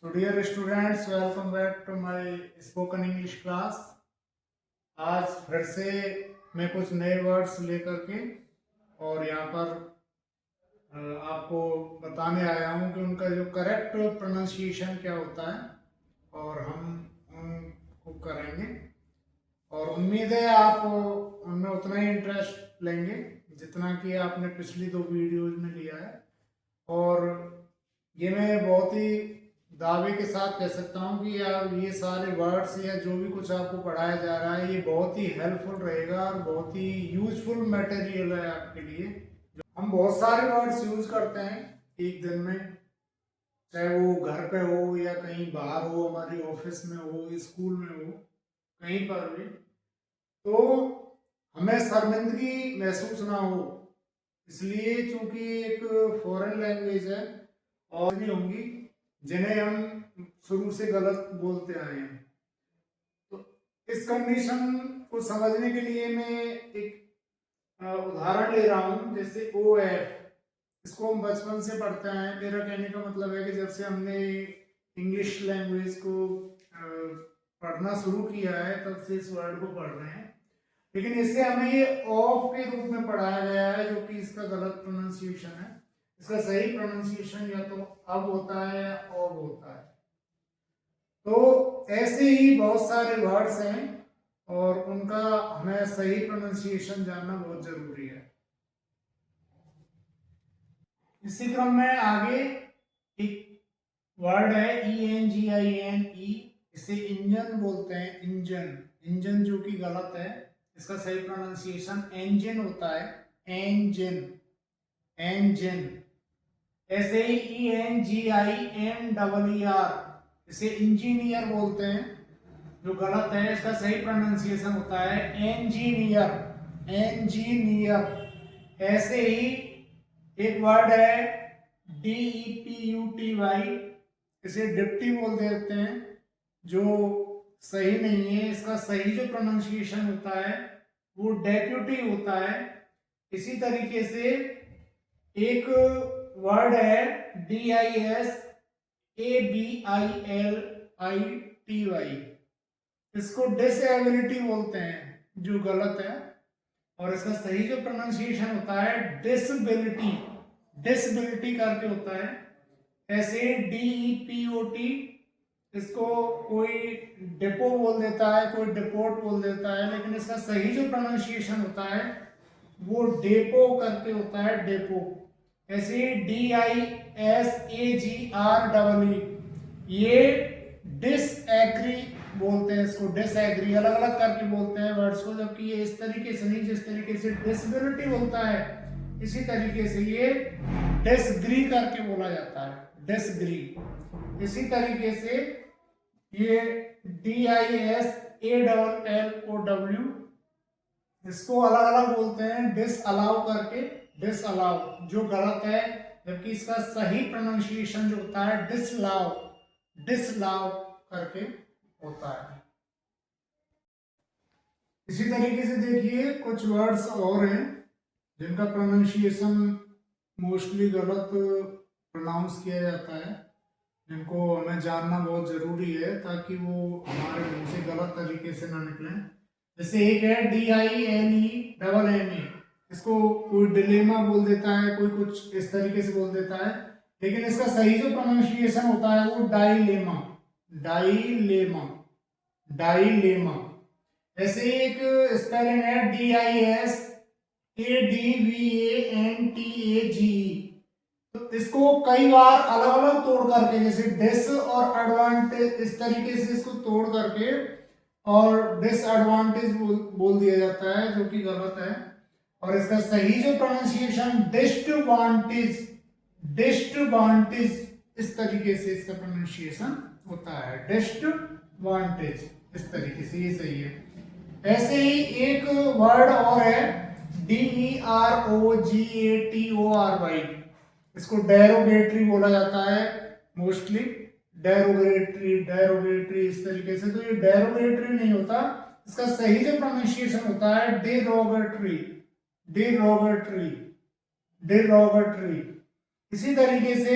So dear students, welcome back to my spoken English class. आज फिर से मैं कुछ नए वर्ड्स लेकर के और यहाँ पर आपको बताने आया हूँ कि उनका जो करेक्ट प्रोनाउंसिएशन क्या होता है और हम उनको करेंगे और उम्मीद है आप उनमें उतना ही इंटरेस्ट लेंगे जितना कि आपने पिछली दो वीडियोज में लिया है। और ये मैं बहुत ही दावे के साथ कह सकता हूँ कि यार ये सारे वर्ड्स या जो भी कुछ आपको पढ़ाया जा रहा है ये बहुत ही हेल्पफुल रहेगा और बहुत ही यूजफुल मटेरियल है आपके लिए। हम बहुत सारे वर्ड्स यूज करते हैं एक दिन में, चाहे वो घर पे हो या कहीं बाहर हो, हमारी ऑफिस में हो, स्कूल में हो, कहीं पर भी। तो हमें शर्मिंदगी महसूस ना हो, इसलिए चूंकि एक फॉरेन लैंग्वेज है और भी होंगी जिन्हें हम शुरू से गलत बोलते आए हैं। तो इस कंडीशन को समझने के लिए मैं एक उदाहरण ले रहा हूं, जैसे ओ एफ। इसको हम बचपन से पढ़ते हैं। मेरा कहने का मतलब है कि जब से हमने इंग्लिश लैंग्वेज को पढ़ना शुरू किया है तब से इस वर्ड को पढ़ रहे हैं, लेकिन इससे हमें ये ऑफ के रूप में पढ़ाया गया है, जो कि इसका गलत प्रोनाउंसिएशन है। इसका सही प्रोनाउंसिएशन या तो अब होता है या ऑब होता है। तो ऐसे ही बहुत सारे वर्ड्स हैं और उनका हमें सही प्रोनाउंसिएशन जानना बहुत जरूरी है। इसी क्रम में आगे एक वर्ड है ENGINE। इसे इंजन बोलते हैं, इंजन। इंजन जो कि गलत है, इसका सही प्रोनाउंसिएशन इंजन होता है, इंजन, इंजन। ऐसे ही ENGINER, इसे इंजीनियर बोलते हैं, जो गलत है। इसका सही प्रोनाउंसिएशन होता है इंजीनियर, इंजीनियर। ऐसे ही एक वर्ड है DEPUTY, इसे डिप्टी बोल देते हैं, जो सही नहीं है। इसका सही जो प्रोनाउंसिएशन होता है वो डेप्यूटी होता है। इसी तरीके से एक वर्ड है DISABILITY, इसको डिसेबिलिटी बोलते हैं, जो गलत है। और इसका सही जो प्रोनाउंसिएशन होता है डिसबिलिटी, डिसबिलिटी करके होता है। ऐसे DEPOT, इसको कोई डिपो बोल देता है, कोई डिपोट बोल देता है, लेकिन इसका सही जो प्रोनाउंसिएशन होता है वो डेपो करके होता है, डेपो। ऐसे DISAGREE, ये डिसएग्री बोलते हैं, इसको डिसएग्री। अलग अलग करके बोलते हैं वर्ड्स को, जबकि ये इस तरीके से नहीं, जिस तरीके से डिसबिलिटी बोलता है इसी तरीके से ये डिसग्री करके बोला जाता है, डिसग्री। इसी तरीके से ये DISALLOW, इसको अलग अलग बोलते हैं डिसअलाउ करके, डिसअलाउ, जो गलत है। जबकि इसका सही प्रोनाउंसिएशन जो होता है डिसलाउ, डिसलाउ करके होता है। इसी तरीके से देखिए कुछ वर्ड्स और हैं जिनका प्रोनाउंसिएशन मोस्टली गलत प्रोनाउंस किया जाता है, जिनको हमें जानना बहुत जरूरी है ताकि वो हमारे मुंह से गलत तरीके से ना निकले। जैसे एक है DINEMMA, इसको कोई डिलेमा बोल देता है, कोई कुछ इस तरीके से बोल देता है, लेकिन इसका सही जो प्रोनाउंसिएशन होता है वो डाइलेमा, डाइलेमा, डाइलेमा। ऐसे एक स्पेलिंग है DISADVANTAGE, तो इसको कई बार अलग अलग तोड़ करके, जैसे डिस और एडवांटेज, इस तरीके से इसको तोड़ करके और डिसएडवांटेज बोल दिया जाता है, जो कि गलत है। और इसका सही जो प्रोनाउंसिएशन डिस्टवांटेज, डिस्टवांटेज, इस तरीके से इसका प्रोनाउंसिएशन होता है, डिस्टवांटेज, इस तरीके से, ये सही है। ऐसे ही एक वर्ड और है DEROGATORY, इसको डेरोगेटरी बोला जाता है मोस्टली, डेरोगेटरी, डेरोगेटरी, इस तरीके से। तो ये डेरोगेटरी नहीं होता, इसका सही जो प्रोनाउंसिएशन होता है डेरोगेटरी, डेरोगेटरी, डेरोगेटरी। इसी तरीके से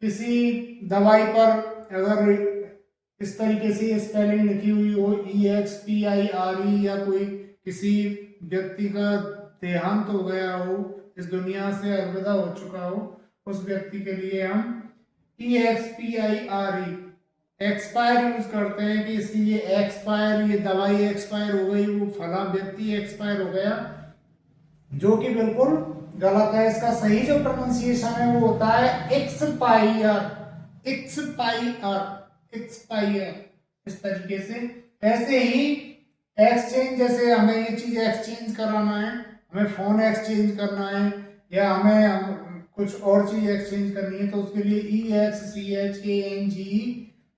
किसी दवाई पर अगर इस तरीके से स्पेलिंग लिखी हुई हो EXPIRE या कोई किसी व्यक्ति का देहांत हो गया हो, इस दुनिया से अलविदा हो चुका हो, उस व्यक्ति के लिए हम EXPIRE एक्सपायर यूज करते हैं कि इसकी ये एक्सपायर, ये दवाई एक्सपायर हो गई, वो फला व्यक्ति एक्सपायर हो गया, जो कि बिल्कुल गलत है। इसका सही जो प्रोनाउंसिएशन है वो होता है एक्सपायर, एक्सपायर, एक्सपायर, इस तरीके से। ऐसे ही एक्सचेंज, जैसे हमें ये चीज एक्सचेंज कराना है, हमें फोन एक्सचेंज करना है या हमें कुछ और चीज एक्सचेंज करनी है, तो उसके लिए EXCHANGE,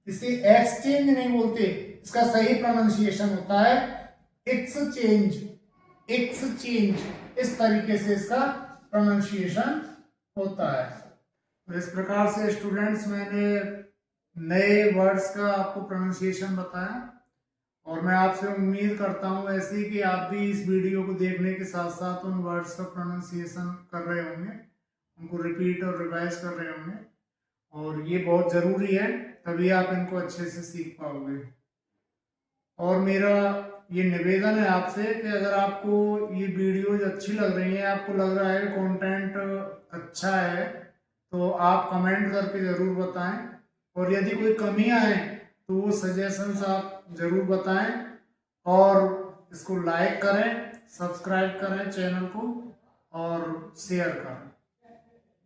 इसे एक्सचेंज नहीं बोलते, इसका सही प्रोनाउंसिएशन होता है एक्सचेंज, एक्सचेंज, इस तरीके से इसका प्रोनाउंसिएशन होता है। तो इस प्रकार से स्टूडेंट्स मैंने नए वर्ड्स का आपको प्रोनाउंसिएशन बताया, और मैं आपसे उम्मीद करता हूँ ऐसे कि आप भी इस वीडियो को देखने के साथ साथ उन वर्ड्स का प्रोनाउंसिएशन कर रहे होंगे, उनको रिपीट और रिवाइज कर रहे होंगे, और ये बहुत ज़रूरी है, तभी आप इनको अच्छे से सीख पाओगे। और मेरा ये निवेदन है आपसे कि अगर आपको ये वीडियोज अच्छी लग रही हैं, आपको लग रहा है कंटेंट अच्छा है, तो आप कमेंट करके ज़रूर बताएं, और यदि कोई कमियां हैं तो वो सजेशंस आप ज़रूर बताएं, और इसको लाइक करें, सब्सक्राइब करें चैनल को, और शेयर करें।